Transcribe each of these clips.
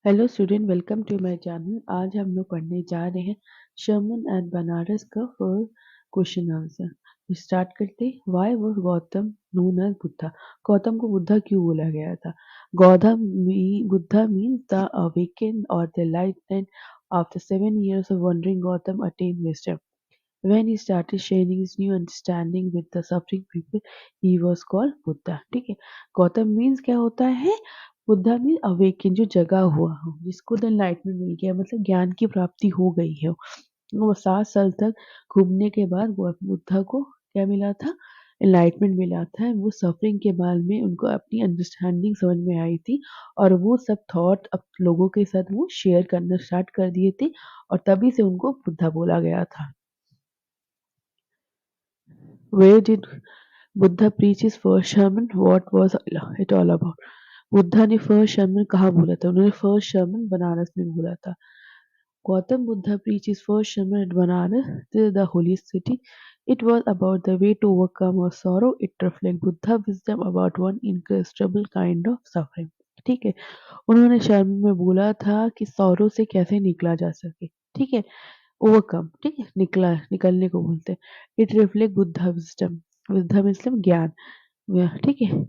Hello student, welcome to my channel. आज हम लोग पढ़ने जा रहे हैं शर्मन एट बनारस का फर्स्ट क्वेश्चन आंसर। स्टार्ट करते हैं। Why was Gautam known as Buddha? Gautam को बुद्धा क्यों बोला गया था? बुद्धा मीन्स द अवेकन और the enlightened. After 7 years of wandering, Gautam attained wisdom. When he started sharing his new understanding with the suffering people, he was called Buddha. ठीक है। Gautam means क्या होता है? बुद्धा मीन्स अवेकन, जो जगा हुआ हो, जिसको द एनलाइटमेंट मिल गया, मतलब ज्ञान की प्राप्ति हो गई है। वो 7 साल तक घूमने के बाद बुद्धा को क्या मिला था? एनलाइटमेंट मिला था। वो सफरिंग के बाद में उनको अपनी अंडरस्टैंडिंग समझ में आई थी, और वो सब थॉट अब लोगों के साथ वो शेयर करना स्टार्ट कर दिए थे, और तभी से उनको बुद्धा बोला गया था। Where did Buddha preach his first sermon? What was it all about? Buddha ने फर्स्ट sermon कहाँ बोला था? उन्होंने फर्स्ट sermon बनारस में बोला था। Gautam Buddha preached his first sermon at Banaras, the holy city. It was about the way to overcome our sorrow. It reflects Buddha wisdom about one incredible kind of suffering. ठीक है। उन्होंने शर्म में बोला था कि सौरों से कैसे निकला जा सके। ठीक है। ओवरकम, ठीक है, निकलने को बोलते हैं। It reflect Buddha wisdom. Buddha मतलब ज्ञान। ठीक है।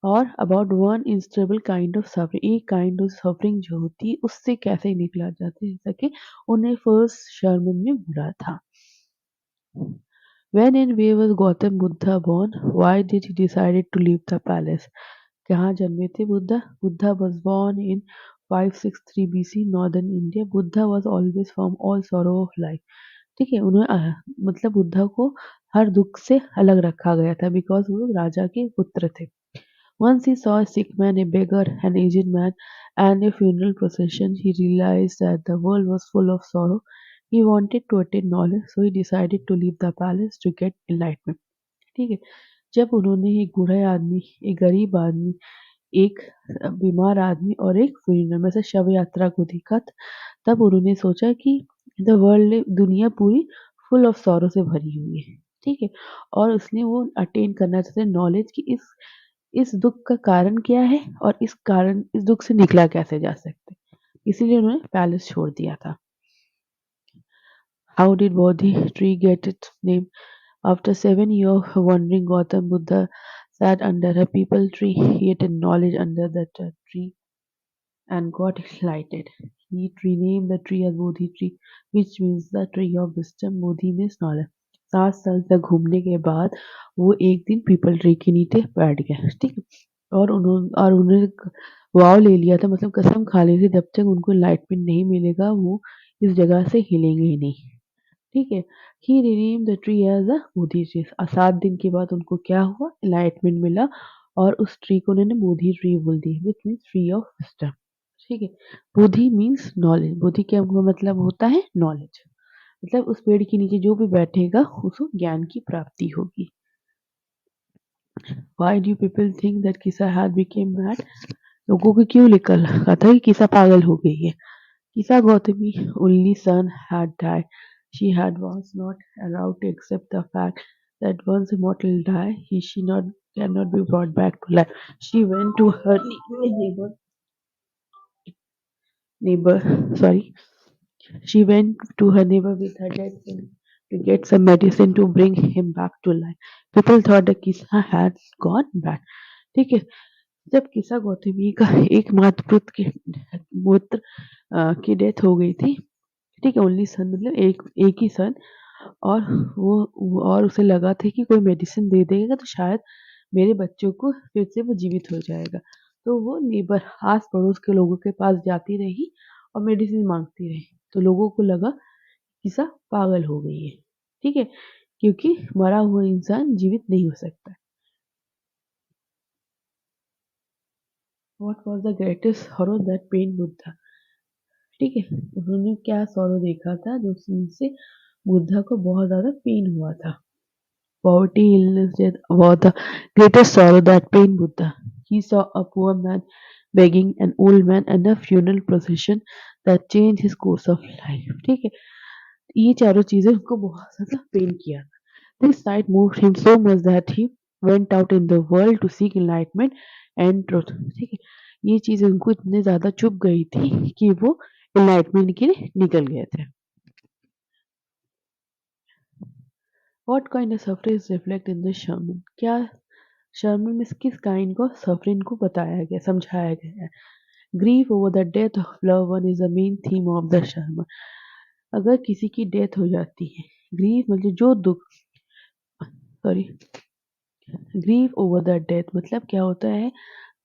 और about one instable kind of suffering, एक काइंड ऑफ सफरिंग जो होती है उससे कैसे निकला जाता है, जैसा कि उन्हें फर्स्ट शर्मन में बोला था। When and where was Gautam Buddha born? Why did he decided to leave the palace? कहाँ जन्मे थे Buddha? Buddha was born in 563 BC northern India. Buddha was always from all sorrow of life. ठीक है। उन्हें मतलब बुद्धा को हर दुख से अलग रखा गया था, बिकॉज वो राजा के पुत्र थे। Once he saw a sick man, a beggar, an aged man, and a funeral procession, he realized that the world was full of sorrow. He wanted to attain knowledge, so he decided to leave the palace to get enlightenment. ठीक है। जब उन्होंने एक बूढ़ा आदमी, एक गरीब आदमी, एक बीमार आदमी और एक फ्यूनरल में से शव यात्रा को देखा, तब उन्होंने सोचा कि द वर्ल्ड, दुनिया पूरी फुल ऑफ सॉरो से भरी हुई है। ठीक है। और उसने वो अटेन करना चाहते नॉलेज कि इस दुख का कारण क्या है, और इस दुख से निकला कैसे जा सकते। इसीलिए उन्होंने पैलेस छोड़ दिया था। How did Bodhi tree get its name? After 7 years of wandering, Gautam Buddha sat under a peepal tree. He attained knowledge under that tree and got enlightened. He renamed the tree as Bodhi tree, which means the tree of wisdom. Bodhi means knowledge. 7 साल तक घूमने के बाद वो एक दिन people tree के नीचे बैठ गया। ठीक है। और उन्होंने वाव ले लिया था, मतलब कसम खा ली थी, जब तक उनको एनलाइटमेंट नहीं मिलेगा वो इस जगह से हिलेंगे ही नहीं। ठीक है। ही rename the tree as a Bodhi tree. 7 दिन के बाद उनको क्या हुआ? एनलाइटमेंट मिला, और उस ट्री को उन्होंने बोधि ट्री बोल दी, which means tree of wisdom. ठीक है। बोधि मीन्स नॉलेज। बोधि क्या मतलब होता है? नॉलेज। मतलब उस पेड़ के नीचे जो भी बैठेगा उसको ज्ञान की प्राप्ति होगी। Why do people think that Kisa had became mad? लोगों को क्यों लगा था कि किसा पागल हो गई है? Kisa Gautami only son had died. She had was not allowed to accept the fact that once a mortal die, she not cannot be brought back to life. She went to her neighbor. Sorry, she went to her neighbor with her dead son to get some medicine to bring him back to life. People thought that Kisa had gone bad. ठीक है। जब किसा गौतमी का एक मात्र पुत्र की death हो गई थी। ठीक है। ओनली सन मतलब एक एक ही सन। और और उसे लगा था कि कोई मेडिसिन दे देगा तो शायद मेरे बच्चों को फिर से वो जीवित हो जाएगा। तो वो नेबर, आस पड़ोस के लोगों के पास जाती रही और मेडिसिन मांगती रही। तो लोगों को लगा किसा पागल हो गई है। ठीक है। क्योंकि मरा हुआ इंसान जीवित नहीं हो सकता। What was the greatest sorrow that pained Buddha? ठीक है। उन्होंने क्या सॉरो देखा था जो जिनसे बुद्धा को बहुत ज्यादा पेन हुआ था? Poverty, illness, death were the greatest sorrow that pained Buddha. He saw a poor man begging, an old man, and a funeral procession that changed his course of life. ठीक है। ये चारों चीजें उनको बहुत ज्यादा पेन किया। This sight moved him so much that he went out in the world to seek enlightenment and truth. ठीक है। ये चीज़ उनको इतने ज़्यादा चुभ गई थी कि वो एनलाइटमेंट के लिए निकल गए थे। What kind of suffering is reflect in the sermon? क्या शर्मन में किस काइंड को सफरिंग को बताया गया, समझाया गया है? Grief over the death of love one is the main theme of the sermon. अगर किसी की डेथ हो जाती है, ग्रीफ मतलब जो दुख, sorry, grief over the death मतलब क्या होता है,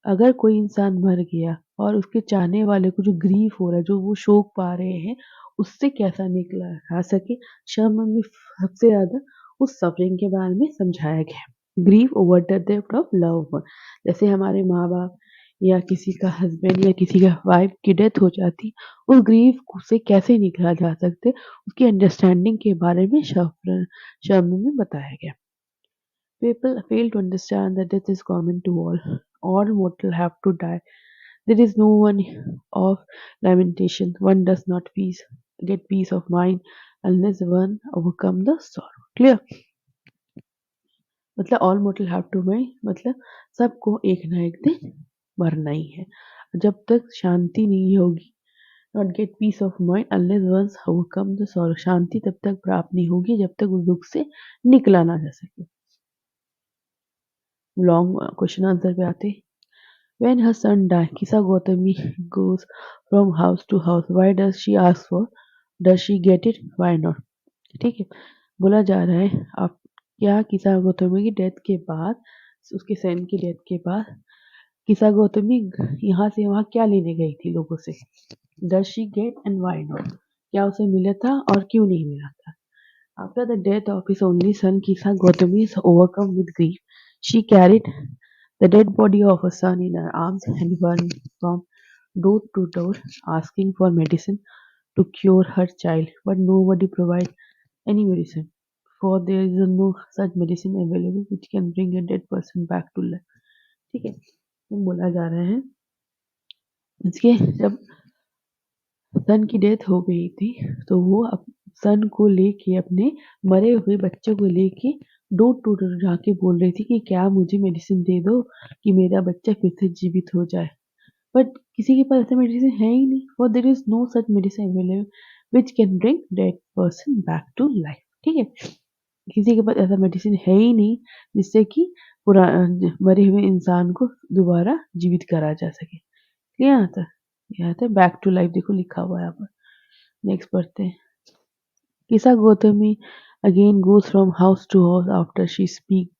अगर कोई इंसान मर गया और उसके चाहने वाले को जो ग्रीफ हो रहा है, जो वो शोक पा रहे हैं, उससे कैसा निकला आ सके, शर्मन में सबसे ज्यादा उस सफरिंग के बारे में समझाया गया है। Grief over the death of love, जैसे हमारे माँ बाप या किसी का हस्बैंड या किसी का वाइफ की डेथ हो जाती, उस ग्रीफ से कैसे निकला जा सकते, उसकी अंडरस्टैंडिंग के बारे में शर्मन में बताया गया। People fail to understand that death is common to all. All mortal have to die. There is no one of lamentation. One does not get peace of mind unless one overcome the sorrow. Clear? मतलब all mortal have to die मतलब सबको एक ना एक दिन मरना ही है। जब तक शांति नहीं होगी, not get peace of mind unless one overcome the sorrow, शांति तब तक प्राप्त नहीं होगी जब तक उस दुख से निकला ना जा सके। लॉन्ग क्वेश्चन आंसर पे आते। When her son dies, Kisa Gautami goes from house to house. Why does she ask for? Does she get it? Why not? ठीक है, बोला जा रहा है आप क्या किसा गौतमी की डेथ के बाद, उसके सन की डेथ के बाद किसा गौतमी यहाँ से वहाँ क्या लेने गई थी लोगों से? Does she get and why not? क्या उसे मिला था और क्यों नहीं मिला था? After the death of his only son, Kisa Gautami is overcome with grief. She carried the dead body of her son in her arms and went from door to door asking for medicine to cure her child, but nobody provided any medicine, for there is no such medicine available which can bring a dead person back to life. ठीक है, तो बोला जा रहा है इसके जब सन की डेथ हो गई थी तो वो सन को लेके अपने मरे हुए बच्चे को लेके डोर टू डोर जाके बोल रही थी कि क्या मुझे मेडिसिन दे दो कि मेरा बच्चा फिर से जीवित हो जाए। बट किसी के पास ऐसा मेडिसिन है ही नहीं, for there is no such medicine available which can bring dead person back to life. ठीक है, किसी के पास ऐसा मेडिसिन है ही नहीं जिससे कि पूरा मरे हुए इंसान को दोबारा जीवित करा जा सके। क्लियर आता, यहाँ था बैक टू लाइफ, देखो लिखा हुआ है यहाँ पर। नेक्स्ट पढ़ते हैं। Kisa Gautami again goes from house to house after she speaks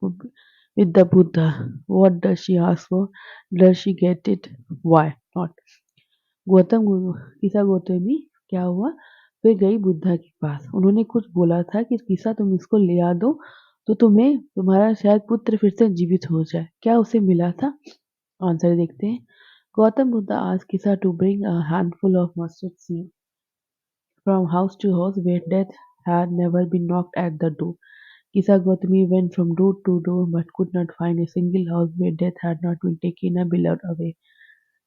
with the Buddha. What does she ask for? Does she get it? Why not? Gautam किसा गौतमी क्या हुआ, फिर गई बुद्धा के पास। उन्होंने कुछ बोला था कि किसा तुम इसको ले आ दो तो तुम्हें तुम्हारा शायद पुत्र फिर से जीवित हो जाए। क्या उसे मिला था? आंसर देखते हैं। Gautam Buddha asked Kisa to bring a handful of mustard seed from house to house where death had never been knocked at the door. Kisa Gautami went from door to door but could not find a single house where death had not been taken a beloved away.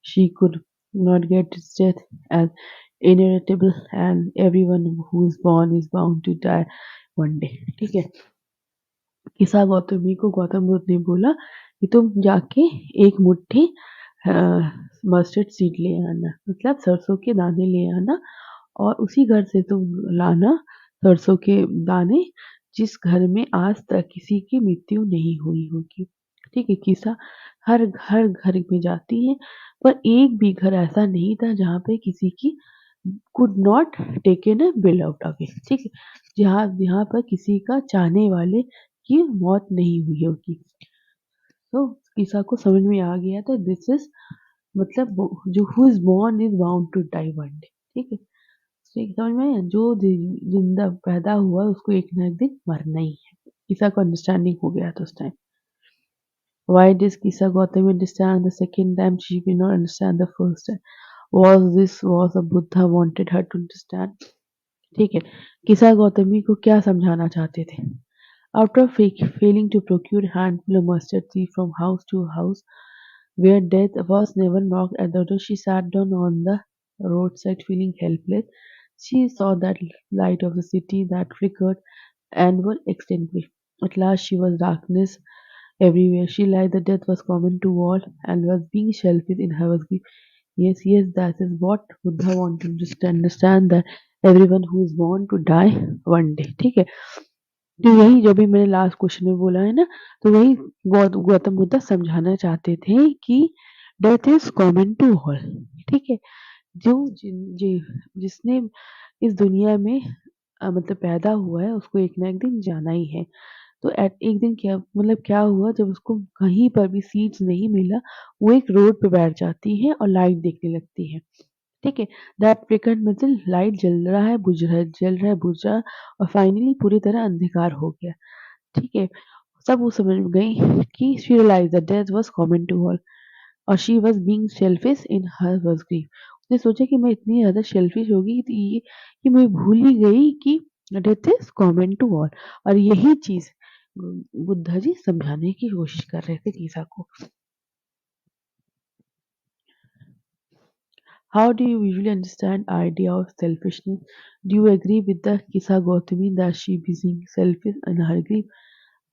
She could not get its death as inevitable and everyone who is born is bound to die one day. ठीक है, किसा गौतमी को गौतम बुद्ध ने बोला कि तुम जाके एक मुट्ठी मस्टर्ड सीड ले आना, मतलब सरसों के दाने ले आना और उसी घर से तुम लाना सरसों के दाने जिस घर में आज तक किसी की मृत्यु नहीं हुई होगी। ठीक है, किस्सा हर हर घर में जाती है पर एक भी घर ऐसा नहीं था जहाँ पे किसी की could not taken a beloved away. ठीक है, जहाँ जहाँ पर किसी का चाहने वाले की मौत नहीं हुई होगी। तो किस्सा को समझ में आ गया तो दिस इज मतलब जो who is born is bound to die one day. ठीक है, ठीक समझ में आया? जो जिंदा पैदा हुआ उसको एक ना एक दिन मरना ही है। किसा को अंडरस्टैंडिंग हो गया था उस time. Why did Kisa Gautami understand the second time she did not understand the first time? Was a Buddha wanted her to understand? ठीक है, किसा गौतमी को क्या समझाना चाहते थे? After failing to procure handful of mustard seed from house to house, where death was never knocked at the door, she sat down on the roadside feeling helpless. She saw that light of the city that flickered and was extinguished. At last she was darkness everywhere. She lied that death was common to all and was being selfish in her was. Yes, yes, that is what Buddha wanted us to understand that everyone who is born to die one day. ठीक है, तो यही जो भी मैंने last question में बोला है ना, तो वही गौतम बुद्ध समझाना चाहते थे कि death is common to all. ठीक है, जो जिसने इस दुनिया में मतलब पैदा हुआ है उसको एक ना एक दिन जाना ही है। तो एक दिन क्या मतलब क्या हुआ जब उसको कहीं पर भी सीट्स नहीं मिला, वो एक रोड पे बैठ जाती है और लाइट देखने लगती है। ठीक है, दैट फ्लिकर्ड मतलब लाइट जल रहा है, बुझ रहा है, जल रहा है, बुझ रहा है और फाइनली पूरी तरह अंधकार हो गया। ठीक है, सब वो समझ गई कि she realise that death was common to all और she was being selfish in her was grief. उसने सोचा कि मैं इतनी ज्यादा सेल्फिश होगी ये कि मैं भूल ही गई कि death is common to all. और यही चीज बुद्धा जी समझाने की कोशिश कर रहे थे गीता को। How do you usually understand idea of selfishness? Do you agree with the Kisa Gautami that she being selfish and her grief?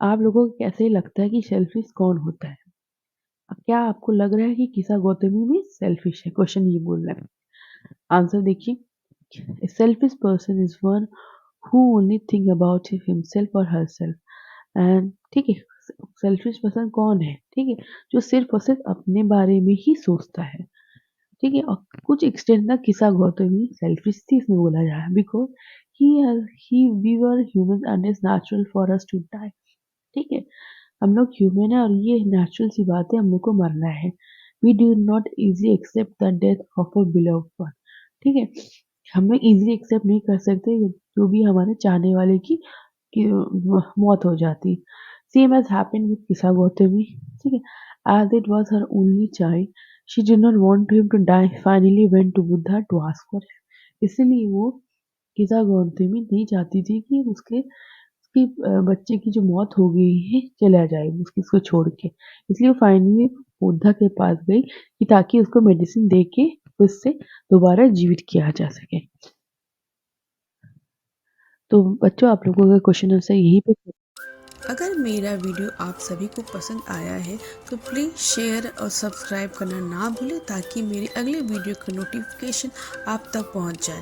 आप लोगों को कैसे लगता है कि सेल्फिश कौन होता है? क्या आपको लग रहा है कि किसा गौतमी में सेल्फिश है? क्वेश्चन ये बोल रहा है। आंसर देखिए, a selfish person is one who only think about himself or herself and ठीक है, सेल्फिश पर्सन कौन है? ठीक है, जो सिर्फ और सिर्फ अपने बारे में ही सोचता है। ठीक है, और कुछ एक्सटेंड तक किसा गौतमी सेल्फिश थी इसमें बोला जा रहा है बिकॉज ही we were human and is natural for us to die. ठीक है, हम लोग ह्यूमन है और ये नेचुरल सी बात है, हम लोग को मरना है। We do not easily accept the death of a beloved one. ठीक है, हम लोग इजीली एक्सेप्ट नहीं कर सकते जो भी हमारे चाहने वाले की मौत हो जाती। सेम एज हैपेंड विद किसा गौतमी। ठीक है, as it was her only child she did not want him to die, finally went to Buddha to ask for. इसलिए वो किसा गौतमी नहीं चाहती थी कि उसके बच्चे की जो मौत हो गई है चला जाए उसको छोड़ के। इसलिए वो फाइनली बुद्धा के पास गई कि ताकि उसको मेडिसिन दे के उससे दोबारा जीवित किया जा सके। तो बच्चों आप लोगों का क्वेश्चन आंसर यहीं पे। अगर मेरा वीडियो आप सभी को पसंद आया है तो प्लीज़ शेयर और सब्सक्राइब करना ना भूलें ताकि मेरी अगले वीडियो का नोटिफिकेशन आप तक पहुंच जाए।